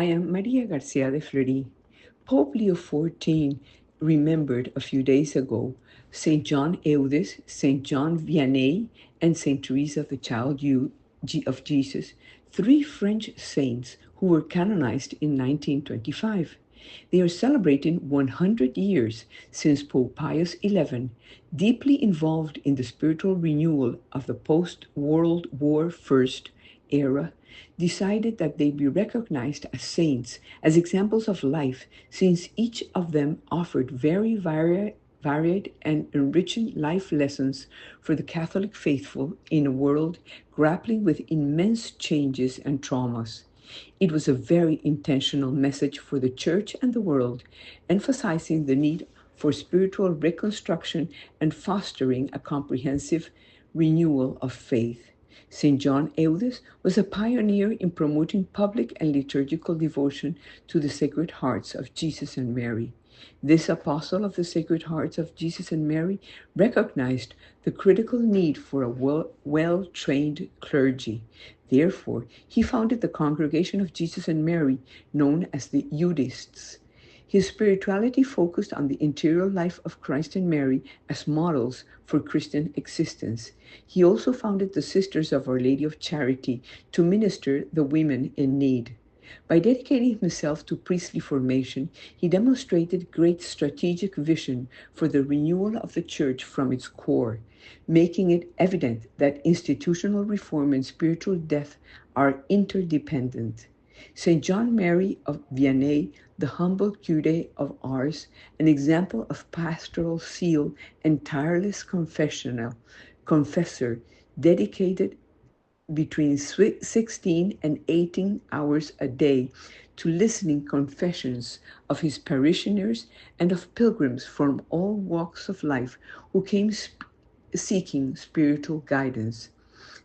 I am Maria Garcia de Fleury. Pope Leo XIV remembered a few days ago St. John Eudes, St. John Vianney, and St. Teresa of the Child of Jesus, three French saints who were canonized in 1925. They are celebrating 100 years since Pope Pius XI, deeply involved in the spiritual renewal of the post-World War I era, decided that they be recognized as saints, as examples of life, since each of them offered very varied and enriching life lessons for the Catholic faithful in a world grappling with immense changes and traumas. It was a very intentional message for the Church and the world, emphasizing the need for spiritual reconstruction and fostering a comprehensive renewal of faith. St. John Eudes was a pioneer in promoting public and liturgical devotion to the Sacred Hearts of Jesus and Mary. This apostle of the Sacred Hearts of Jesus and Mary recognized the critical need for a well-trained clergy. Therefore, he founded the Congregation of Jesus and Mary, known as the Eudists. His spirituality focused on the interior life of Christ and Mary as models for Christian existence. He also founded the Sisters of Our Lady of Charity to minister the women in need. By dedicating himself to priestly formation, he demonstrated great strategic vision for the renewal of the Church from its core, making it evident that institutional reform and spiritual death are interdependent. St. John Mary of Vianney, the humble curé of Ars, an example of pastoral zeal and tireless confessor, dedicated between 16 and 18 hours a day to listening confessions of his parishioners and of pilgrims from all walks of life who came seeking spiritual guidance.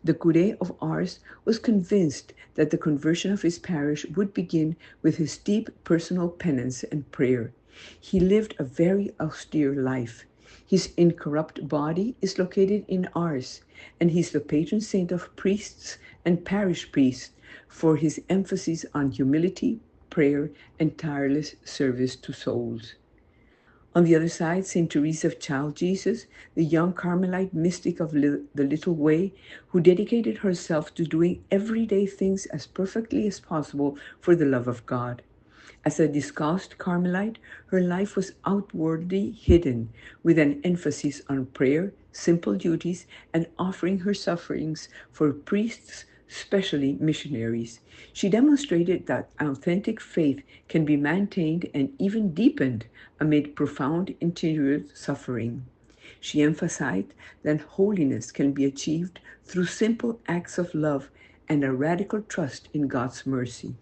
The curé of Ars was convinced that the conversion of his parish would begin with his deep personal penance and prayer. He lived a very austere life. His incorrupt body is located in Ars, and he's the patron saint of priests and parish priests for his emphasis on humility, prayer, and tireless service to souls. On the other side, St. Teresa of Child Jesus, the young Carmelite mystic of the Little Way, who dedicated herself to doing everyday things as perfectly as possible for the love of God. As a discalced Carmelite, her life was outwardly hidden, with an emphasis on prayer, simple duties, and offering her sufferings for priests, especially missionaries. She demonstrated that authentic faith can be maintained and even deepened amid profound interior suffering. She emphasized that holiness can be achieved through simple acts of love and a radical trust in God's mercy.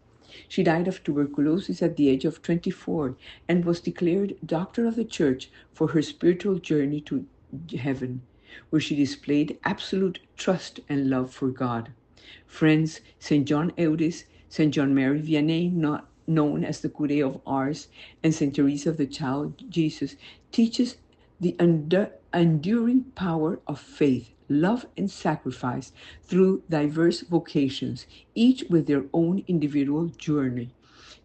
She died of tuberculosis at the age of 24 and was declared Doctor of the Church for her spiritual journey to heaven, where she displayed absolute trust and love for God. Friends, St. John Eudes, St. John Mary Vianney, not known as the Curé of Ars, and St. Teresa of the Child Jesus, teaches the enduring power of faith, love, and sacrifice through diverse vocations, each with their own individual journey.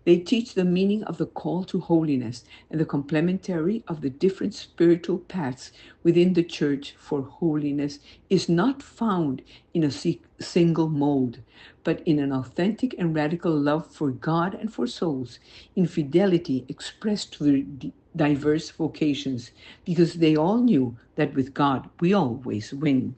They teach the meaning of the call to holiness and the complementary of the different spiritual paths within the Church, for holiness is not found in a single mode, but in an authentic and radical love for God and for souls, in fidelity expressed to the diverse vocations, because they all knew that with God we always win.